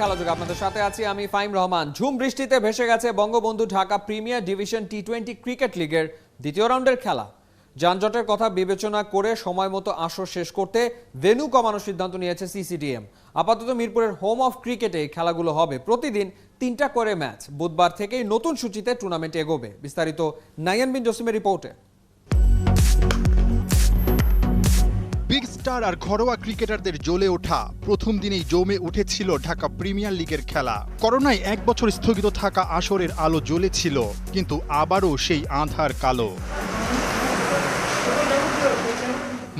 খেলাযোগ আপনাদের সাথে আছি আমি ফাহিম রহমান। ঝুম বৃষ্টিতে ভেসে গেছে Bangabandhu Dhaka premier division T20 cricket লিগের দ্বিতীয় রাউন্ডের খেলা। যানজটের কথা বিবেচনা করে সময় মতো আসর শেষ করতে ভেন্যু কমানোর সিদ্ধান্ত নিয়েছে সিসিডিএম। আপাতত মিরপুরের হোম অফ ক্রিকেটে এই খেলাগুলো হবে। প্রতিদিন 3টা করে ম্যাচ। বুধবার থেকেই নতুন সূচিতে টুর্নামেন্ট এগোবে। বিস্তারিত নাইয়ান বিন জসিমের রিপোর্টে। বিগ স্টার আর ঘরোয়া ক্রিকেটারদের জ্বলে ওঠা প্রথম দিনেই জমে উঠেছিল ঢাকা প্রিমিয়ার লিগের খেলা। করোনায় 1 বছর স্থগিত থাকা আসরের আলো জ্বলেছিল, কিন্তু আবারও সেই আঁধার কালো।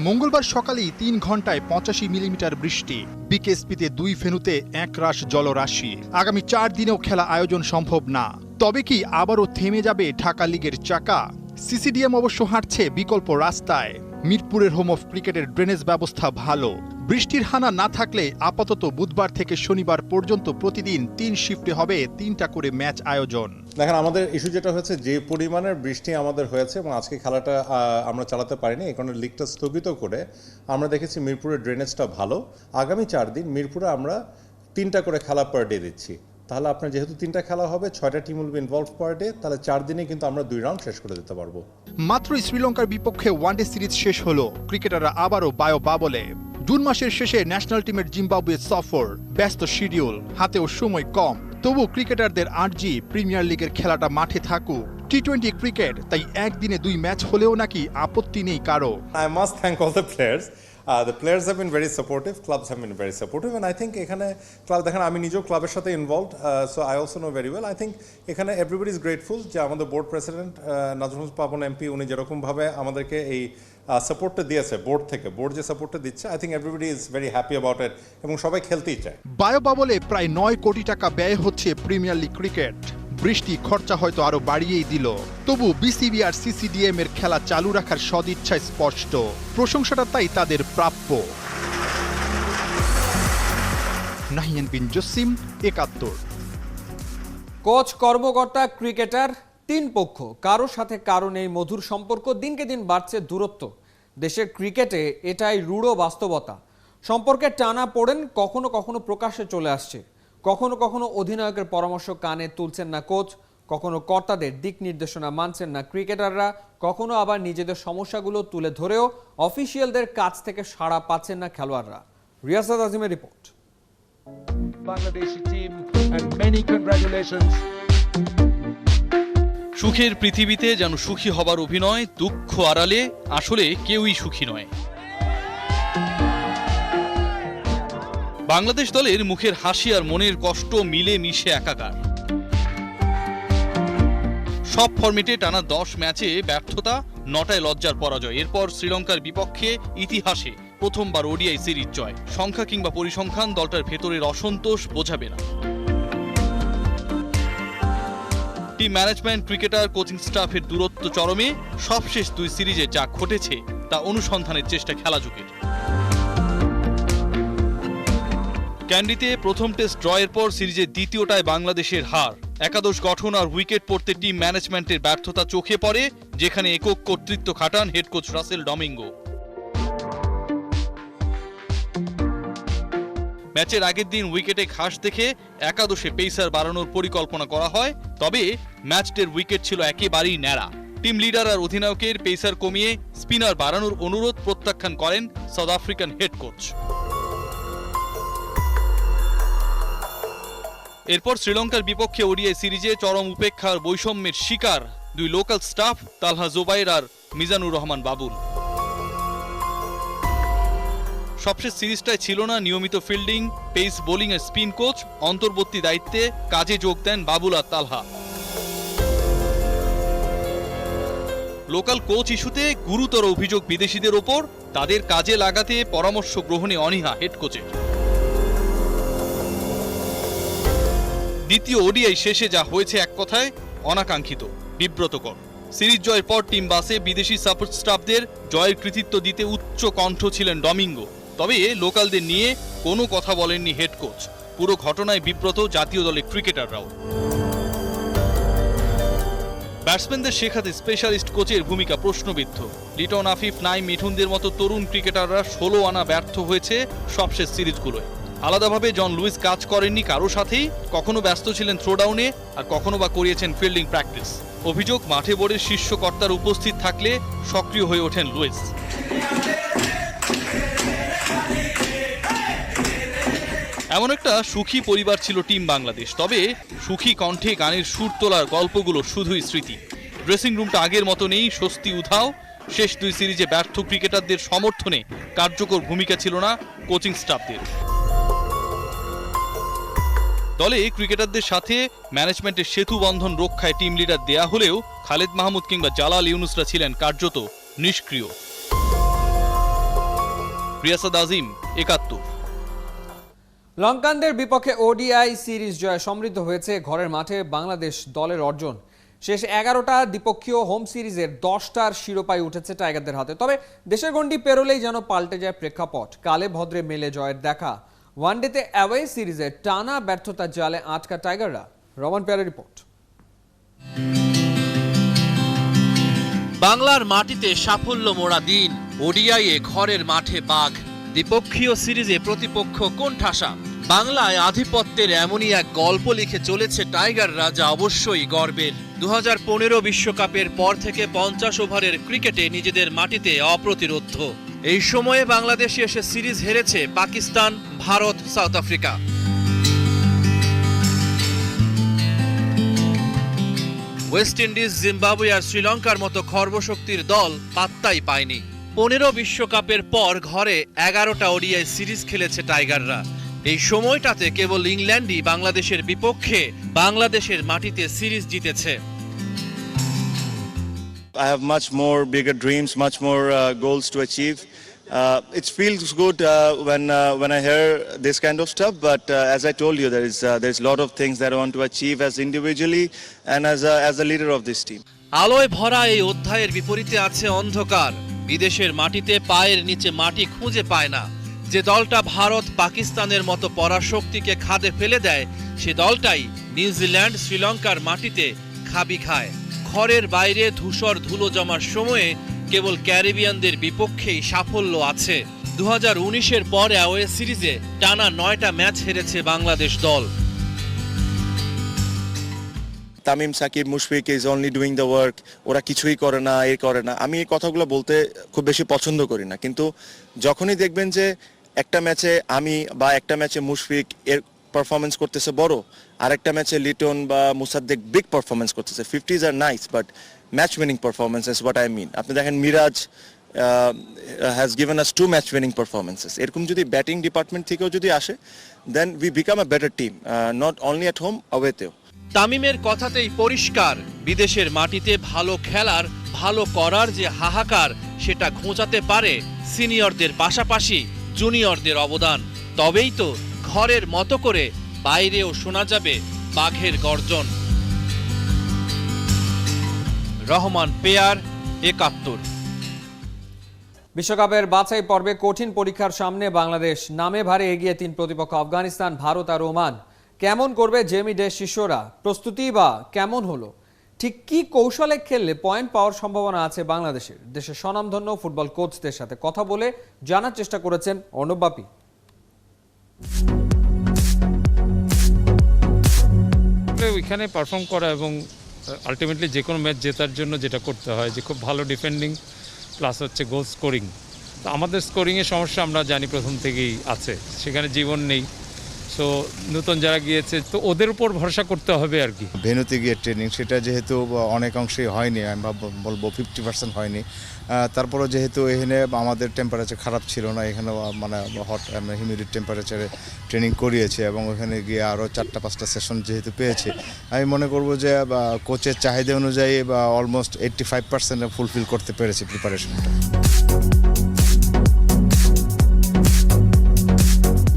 মঙ্গলবার সকালেই 3 ঘন্টায় 85 মিলিমিটার বৃষ্টি। বিকেএসপিতে 2 ভেন্যুতে একরাশ জলরাশি। আগামী 4 দিনেও খেলা আয়োজন সম্ভব না। তবে কি আবারও থেমে যাবে ঢাকা লিগের চাকা? সিসিডিএম অবশ্য হাঁটছে বিকল্প রাস্তায়। মিরপুরের হোম অফ ক্রিকেটের ড্রেনেজ ব্যবস্থা ভালো। বৃষ্টির হানা না থাকলে আপাতত বুধবার থেকে শনিবার পর্যন্ত প্রতিদিন 3 শিফটে হবে 3টা করে ম্যাচ আয়োজন। দেখেন, আমাদের ইস্যু যেটা হয়েছে, যে পরিমাণের বৃষ্টি আমাদের হয়েছে এবং আজকে খেলাটা আমরা চালাতে পারিনি, এই কারণে লিগটা স্থগিত করে আমরা দেখেছি মিরপুরের ড্রেনেজটা ভালো। আগামী 4 দিন মিরপুরে আমরা 3টা করে খেলা পার ডে দিচ্ছি। তাহলে আপনার যেহেতু 3টা খেলা হবে, 6টা team will be involve per day, তাহলে 4 দিনে কিন্তু আমরা 2 রাউন্ড শেষ করে দিতে পারবো। মাত্র শ্রীলঙ্কার বিপক্ষে ওয়ানডে সিরিজ শেষ হলো। ক্রিকেটাররা আবারও বাবলে। জুন মাসের শেষে ন্যাশনাল টিমের জিম্বাবুয়ে সফর, ব্যস্ত শিডিউল, হাতেও সময় কম। তবু ক্রিকেটারদের আর্জি প্রিমিয়ার লিগের খেলাটা মাঠে থাকুক। টি20 ক্রিকেট, তাই একদিনে 2 ম্যাচ হলেও নাকি আপত্তি নেই কারো। I must thank all the players. The players have been very supportive, clubs have been very supportive, and I think এখানে ক্লাব, দেখেন আমি নিজেও ক্লাবের সাথে involved, so I also know very well. I think এখানে এভরিবডি ইজ গ্রেটফুল যে আমাদের board president Nazmul Papon MP, উনি যেরকমভাবে আমাদেরকে এই সাপোর্টটা দিয়েছে বোর্ড থেকে, বোর্ড যে সাপোর্টটা দিচ্ছে, I think everybody is very happy about it এবং সবাই খেলতেই চায়। বাবলে প্রায় 9 কোটি টাকা ব্যয় হচ্ছে প্রিমিয়ার লিগ ক্রিকেট। বৃষ্টি খরচা হয়তো আরো বাড়িয়েই দিল। তবু বিসিবি আর সিসিডিএম এর খেলা চালু রাখার সদিচ্ছা স্পষ্ট। প্রশংসাটা তাই তাদের প্রাপ্য। নাহিয়ান বিন জসিম, 71। কোচ, কর্মকর্তা, ক্রিকেটার, 3 পক্ষ, কারোর সাথে কারো নেই মধুর সম্পর্ক। দিনকে দিন বাড়ছে দূরত্ব। দেশের ক্রিকেটে এটাই রূঢ় বাস্তবতা। সম্পর্কের টানা পড়েন কখনো কখনো প্রকাশ্যে চলে আসছে। কখনো কখনো অধিনায়কের পরামর্শ কানে তুলছেন না কোচ, কখনো কর্তাদের দিক নির্দেশনা মানছেন না ক্রিকেটাররা, কখনো আবার নিজেদের সমস্যাগুলো তুলে ধরেও অফিসিয়ালদের কাছ থেকে সাড়া পাচ্ছেন না খেলোয়াড়রা। রিয়াসাত আজিমের রিপোর্ট। সুখের পৃথিবীতে যেন সুখী হবার অভিনয়, দুঃখ আড়ালে আসলে কেউই সুখী নয়। বাংলাদেশ দলের মুখের হাসি আর মনের কষ্ট মিলে মিশে একাকার। সব ফরম্যাটে টানা 10 ম্যাচে ব্যর্থতা, 9টায় লজ্জার পরাজয়। এরপর শ্রীলঙ্কার বিপক্ষে ইতিহাসে প্রথমবার ওডিআই সিরিজ জয়। সংখ্যা কিংবা পরিসংখ্যান দলটার ভেতরের অসন্তোষ বোঝাবে না। টিম ম্যানেজমেন্ট, ক্রিকেটার, কোচিং স্টাফের দূরত্ব চরমে। সবশেষ 2 সিরিজে যা ঘটেছে তা অনুসন্ধানের চেষ্টা খেলাযোগের। ক্যান্ডিতে প্রথম টেস্ট ড্রয়ের পর সিরিজের দ্বিতীয়টায় বাংলাদেশের হার। একাদশ গঠন আর উইকেট পড়তে টিম ম্যানেজমেন্টের ব্যর্থতা চোখে পড়ে, যেখানে একক কর্তৃত্ব খাটান হেড কোচ রাসেল ডমিঙ্গো। ম্যাচের আগের দিন উইকেটে ঘাস দেখে একাদশে পেসার বাড়ানোর পরিকল্পনা করা হয়, তবে ম্যাচটির উইকেট ছিল একেবারেই ন্যাড়া। টিম লিডার আর অধিনায়কের পেসার কমিয়ে স্পিনার বাড়ানোর অনুরোধ প্রত্যাখ্যান করেন সাউথ আফ্রিকান হেড কোচ। এরপর শ্রীলঙ্কার বিপক্ষে ওডিআই সিরিজে চরম উপেক্ষার বৈষম্যের শিকার 2 লোকাল স্টাফ, তালহা জোবাইর আর মিজানুর রহমান বাবুল। সবশেষ সিরিজটায় ছিল না নিয়মিত ফিল্ডিং, পেস বোলিং এর স্পিন কোচ। অন্তর্বর্তী দায়িত্বে কাজে যোগ দেন বাবুল আর তালহা। লোকাল কোচ ইস্যুতে গুরুতর অভিযোগ বিদেশিদের ওপর। তাদের কাজে লাগাতে পরামর্শ গ্রহণে অনীহা হেড কোচের। দ্বিতীয় ওডিআই শেষে যা হয়েছে এক কথায় অনাকাঙ্ক্ষিত, বিব্রতকর। সিরিজ জয়ের পর টিম বাসে বিদেশি সাপোর্ট স্টাফদের জয়ের কৃতিত্ব দিতে উচ্চ কণ্ঠ ছিলেন ডমিঙ্গো। তবে লোকালদের নিয়ে কোনো কথা বলেননি হেড কোচ। পুরো ঘটনায় বিব্রত জাতীয় দলের ক্রিকেটাররাও। ব্যাটসম্যানদের শেখাতে স্পেশালিস্ট কোচের ভূমিকা প্রশ্নবিদ্ধ। লিটন, আফিফ, নাইম, মিঠুনদের মতো তরুণ ক্রিকেটাররা 16 আনা ব্যর্থ হয়েছে সবশেষ সিরিজগুলোয়। আলাদাভাবে জন লুইস কাজ করেননি কারো সাথেই, কখনো ব্যস্ত ছিলেন থ্রোডাউনে আর কখনো বা করিয়েছেন ফিল্ডিং প্র্যাকটিস। অভিযোগ, মাঠে বোর্ডের শীর্ষ কর্তার উপস্থিত থাকলে সক্রিয় হয়ে ওঠেন লুইস। এমন একটা সুখী পরিবার ছিল টিম বাংলাদেশ, তবে সুখী কণ্ঠে গানের সুর তোলার গল্পগুলো শুধুই স্মৃতি। ড্রেসিং রুমটা আগের মতো নেই, স্বস্তি উধাও। শেষ দুই সিরিজে ব্যর্থ ক্রিকেটারদের সমর্থনে কার্যকর ভূমিকা ছিল না কোচিং স্টাফদের। দলে ক্রিকেটারদের সাথে ম্যানেজমেন্টের সেতু বন্ধন রক্ষায় টিম লিডার দেয়া হলেও খালেদ মাহমুদ কিংবা জালাল ইউনুসরা ছিলেন কার্যত নিষ্ক্রিয়। রিয়াসাদ আজিম, ৭১। লঙ্কানদের বিপক্ষে ওডিআই সিরিজ জয়ে সমৃদ্ধ হয়েছে ঘরের মাঠে বাংলাদেশ দলের অর্জন। শেষ 11টা দ্বিপক্ষীয় হোম সিরিজের 10টার শিরোপায় উঠেছে টাইগারদের হাতে। তবে দেশের গণ্ডি পেরোলেই যেন পাল্টে যায় প্রেক্ষাপট। কালে ভদ্রে মেলে জয়ের দেখা। ওয়ানডেতে অ্যাওয়ে সিরিজে টানা ব্যর্থতার জালে আটকা টাইগাররা। রমান পেয়ারের রিপোর্ট। বাংলার মাটিতে সাফল্য মোড়া দিন, ওডিআইয়ে ঘরের মাঠে বাঘ, দ্বিপক্ষীয় সিরিজে প্রতিপক্ষ কোণঠাসা। বাংলায় আধিপত্যের এমনই এক গল্প লিখে চলেছে টাইগাররা, যা অবশ্যই গর্বের। 2015 বিশ্বকাপের পর থেকে 50 ওভারের ক্রিকেটে নিজেদের মাটিতে অপ্রতিরোধ্য। এই সময়ে বাংলাদেশে এসে সিরিজ হেরেছে Pakistan, Bharat, South Africa. West Indies, Zimbabwe আর শ্রীলঙ্কার মতো খর্বশক্তির দল পাত্তাই পায়নি। 15 বিশ্বকাপের পর ঘরে 11টা ওডিআই সিরিজ খেলেছে টাইগাররা। এই সময়টাতে কেবল ইংল্যান্ডই বাংলাদেশের বিপক্ষে বাংলাদেশের মাটিতে সিরিজ জিতেছে। I have much more bigger dreams, much more goals to achieve. It feels good when I hear this kind of stuff. But as I told you, there's a lot of things that I want to achieve as individually and as a leader of this team. আলোয় ভরা এই অধ্যায়ের বিপরীতে আছে অন্ধকার। বিদেশের মাটিতে পায়ের নিচে মাটি খুঁজে পায় না। যে দলটা ভারত, পাকিস্তানের মতো পরাশক্তিকে খাদে ফেলে দেয়, সে দলটাই নিউজিল্যান্ড, শ্রীলঙ্কার মাটিতে খাবি খায়। ঘরের বাইরে ধূসর ধুলো জমার সময়ে কেবল ক্যারিবিয়ানদের বিপক্ষেই সাফল্য আছে। 2019-এর পর অ্যাওয়ে সিরিজে টানা 9টা ম্যাচ হেরেছে বাংলাদেশ দল। Tamim, Shakib, Mushfiq is only doing the work, ওরা কিছুই করে না, করে না। আমি এই কথাগুলো বলতে খুব বেশি পছন্দ করি না, কিন্তু যখনই দেখবেন যে একটা ম্যাচে আমি বা একটা ম্যাচে মুশফিক এর পারফরমেন্স করতেছে বড়, আরেকটা ম্যাচে লিটন বা মুসাদ্দেক বিগ পারফরমেন্স করতেছে, 50s আর nice, but match winning performance is what I mean. আপনি দেখেন Miraz has given us 2 match winning performances. এরকম যদি ব্যাটিং ডিপার্টমেন্ট থেকেও যদি আসে, then we become a better team, not only at home, অ্যাওয়েতেও। তামিমের কথাতেই পরিষ্কার, বিদেশের মাটিতে ভালো খেলার, ভালো করার যে হাহাকার, সেটা ঘোচাতে পারে সিনিয়রদের পাশাপাশি জুনিয়রদের অবদান। তবেই তো ঘরের মতো করে বাইরেও শোনা যাবে বাঘের গর্জন। রহমান পেয়ার, ৭১। বিশ্বকাপের বাছাই পর্বে কঠিন পরীক্ষার সামনে বাংলাদেশ। নামে ভারে এগিয়ে 3 প্রতিপক্ষ আফগানিস্তান, ভারত আর ওমান। কেমন করবে জেমি ডে শিষ্যরা? প্রস্তুতি বা কেমন হলো? ঠিক কি কৌশলে খেললে পয়েন্ট পাওয়ার সম্ভাবনা আছে বাংলাদেশের? দেশের স্বনামধন্য ফুটবল কোচদের সাথে কথা বলে জানার চেষ্টা করেছেন অর্ণব বাপি। ওইখানে পারফর্ম করা এবং আলটিমেটলি যে কোনো ম্যাচ জেতার জন্য যেটা করতে হয়, যে খুব ভালো ডিফেন্ডিং প্লাস হচ্ছে গোল স্কোরিং। তো আমাদের স্কোরিংয়ের সমস্যা আমরা জানি প্রথম থেকেই আছে, সেখানে জীবন নেই। সো নতুন যারা গিয়েছে, তো ওদের উপর ভরসা করতে হবে আর কি। ভেন্যুতে গিয়ে ট্রেনিং, সেটা যেহেতু অনেক অংশেই হয়নি, আমি বলবো 50% হয়নি। তারপরও যেহেতু এখানে আমাদের টেম্পারেচার খারাপ ছিল না, এখানে মানে হট হিউমিডিটি টেম্পারেচারে ট্রেনিং করিয়েছে এবং ওখানে গিয়ে আরও 4-5টা সেশন যেহেতু পেয়েছে, আমি মনে করব যে কোচের চাহিদা অনুযায়ী বা অলমোস্ট 85% ফুলফিল করতে পেরেছে প্রিপারেশনটা।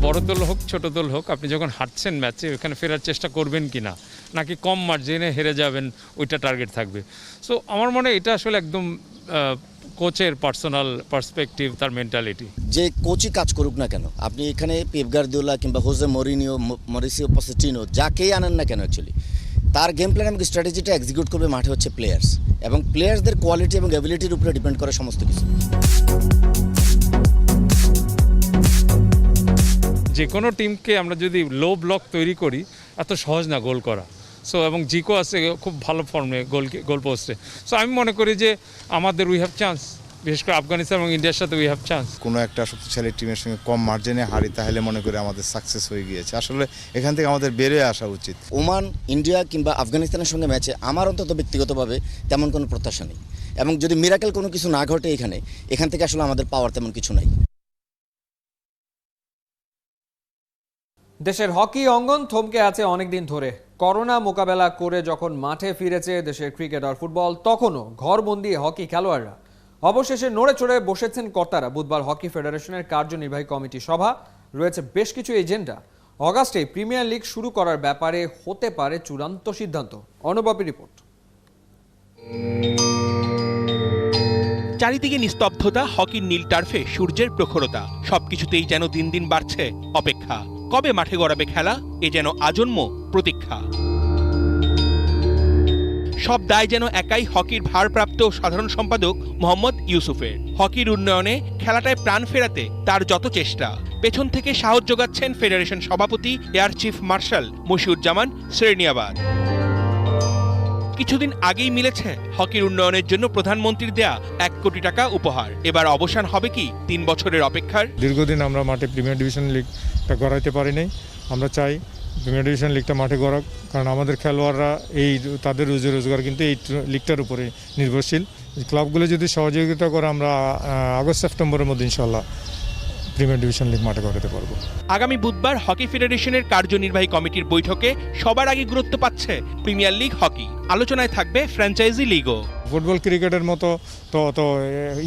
বড় দল হোক ছোট দল হোক, আপনি যখন হারছেন ম্যাচে, ওখানে ফেরার চেষ্টা করবেন কিনা, নাকি কম মার্জিনে হেরে যাবেন, ওইটা টার্গেট থাকবে। সো আমার মনে হয় এটা আসলে একদম কোচের পার্সোনাল পার্সপেক্টিভ, তার মেন্টালিটি। যে কোচই কাজ করুক না কেন, আপনি এখানে পেপ গার্দিওলা কিংবা হোজে মরিনিও, মরিসিও পসেটিনো, যাকেই আনেন না কেন, অ্যাকচুয়ালি তার গেম প্ল্যান এবং স্ট্র্যাটেজিটা এক্সিকিউট করবে মাঠে হচ্ছে প্লেয়ার্স, এবং প্লেয়ার্সদের কোয়ালিটি এবং অ্যাবিলিটির উপরে ডিপেন্ড করে সমস্ত কিছু। যে কোনো টিমকে আমরা যদি লো ব্লক তৈরি করি এত সহজ না গোল করা। সো এবং জিকো আছে খুব ভালো ফর্মে গোল পোস্টে। সো আমি মনে করি যে আমাদের উই হ্যাভ চান্স, বিশেষ করে আফগানিস্তান এবং ইন্ডিয়ার সাথে উই হ্যাভ চান্স। কোনো একটা শক্তিশালী টিমের সঙ্গে কম মার্জিনে হারি তাহলে মনে করি আমাদের সাকসেস হয়ে গিয়েছে। আসলে এখান থেকে আমাদের বেরিয়ে আসা উচিত। ওমান, ইন্ডিয়া কিংবা আফগানিস্তানের সঙ্গে ম্যাচে আমার অন্তত ব্যক্তিগতভাবে তেমন কোনো প্রত্যাশা নেই, এবং যদি মিরাকেল কোনো কিছু না ঘটে এখান থেকে আসলে আমাদের পাওয়ার তেমন কিছু নাই। দেশের হকি অঙ্গন থমকে আছে অনেকদিন ধরে। করোনা মোকাবেলা করে যখন মাঠে ফিরেছে দেশের ক্রিকেট আর ফুটবল, তখনও ঘরবন্দি হকি খেলোয়াড়রা অবশেষে নড়ে চড়ে বসেছেন কর্তারা। বুধবার হকি ফেডারেশনের কার্যনির্বাহী কমিটি সভা, রয়েছে বেশ কিছু এজেন্ডা। অগাস্টে প্রিমিয়ার লিগ শুরু করার ব্যাপারে হতে পারে চূড়ান্ত সিদ্ধান্ত। অনুবাপী রিপোর্ট। চারিদিকে নিস্তব্ধতা, হকির নীল টার্ফে সূর্যের প্রখরতা, সবকিছুতেই যেন দিন দিন বাড়ছে অপেক্ষা। কবে মাঠে গড়াবে খেলা, এ যেন আজন্ম প্রতীক্ষা। সব দায় যেন একাই হকির ভারপ্রাপ্ত সাধারণ সম্পাদক মোহাম্মদ ইউসুফের। হকির উন্নয়নে, খেলাটায় প্রাণ ফেরাতে তার যত চেষ্টা। পেছন থেকে সাহস যোগাচ্ছেন ফেডারেশন সভাপতি এয়ার চিফ মার্শাল মশিউজ্জামান সেরেনিয়াবাদ। কিছুদিন আগেই মিলেছে হকির উন্নয়নের জন্য প্রধানমন্ত্রীর দেয়া 1 কোটি টাকা উপহার। এবার অবসান হবে কি 3 বছরের অপেক্ষার? দীর্ঘদিন আমরা মাঠে প্রিমিয়ার ডিভিশন লিগটা গড়াইতে পারিনি। আমরা চাই প্রিমিয়ার ডিভিশন লিগটা মাঠে গড়াক, কারণ আমাদের খেলোয়াড়রা তাদের রুজি রোজগার কিন্তু এই লিগটার উপরে নির্ভরশীল। ক্লাবগুলো যদি সহযোগিতা করে আমরা আগস্ট সেপ্টেম্বরের মধ্যে ইনশাল্লাহ প্রিমিয়ার ডিভিশন লিগ মাঠে গড়াতে পারবো। আগামী বুধবার হকি ফেডারেশনের কার্যনির্বাহী কমিটির বৈঠকে সবার আগে গুরুত্ব পাচ্ছে প্রিমিয়ার লিগ হকি। আলোচনায় থাকবে ফ্র্যাঞ্চাইজি লিগও। ফুটবল ক্রিকেটের মতো তো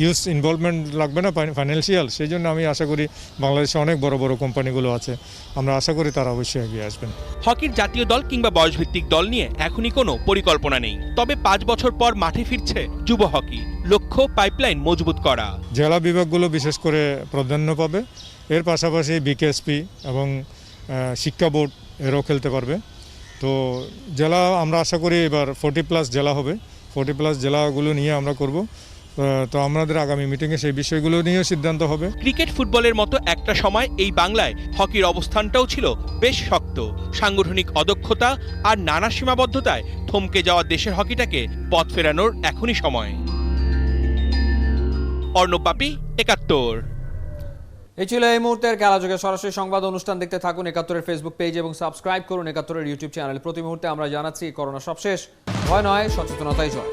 ইউজ ইনভলভমেন্ট লাগবে না ফাইন্যান্সিয়াল, সেই জন্য আমি আশা করি বাংলাদেশে অনেক বড় বড় কোম্পানিগুলো আছে, আমরা আশা করি তারা অবশ্যই এগিয়ে আসবেন। হকির জাতীয় দল কিংবা বয়সভিত্তিক দল নিয়ে এখনই কোনো পরিকল্পনা নেই, তবে 5 বছর পর মাঠে ফিরছে যুব হকি। লক্ষ্য পাইপলাইন মজবুত করা। জেলা বিভাগগুলো বিশেষ করে প্রাধান্য পাবে, এর পাশাপাশি বিকেএসপি এবং শিক্ষা বোর্ড এরাও খেলতে পারবে। তো জেলা আমরা আশা করি এবার 40+ জেলা হবে, 40+ জেলাগুলো নিয়ে আমরা করব। তো আমাদের আগামী মিটিংয়ে সেই বিষয়গুলো নিয়েও সিদ্ধান্ত হবে। ক্রিকেট ফুটবলের মতো একটা সময় এই বাংলায় হকির অবস্থানটাও ছিল বেশ শক্ত। সাংগঠনিক অদক্ষতা আর নানা সীমাবদ্ধতায় থমকে যাওয়া দেশের হকিটাকে পথ ফেরানোর এখনই সময়। অর্ণব বাপি, ৭১। এই ছিল এই মুহূর্তের খেলাযোগে সরাসরি সংবাদ অনুষ্ঠান। দেখতে থাকুন ৭১-এর ফেসবুক পেজ এবং সাবস্ক্রাইব করুন ৭১-এর ইউটিউব চ্যানেল। প্রতি মুহূর্তে আমরা জানাচ্ছি করোনা সব শেষ, ভয় নয়, সচেতনতাই জয়।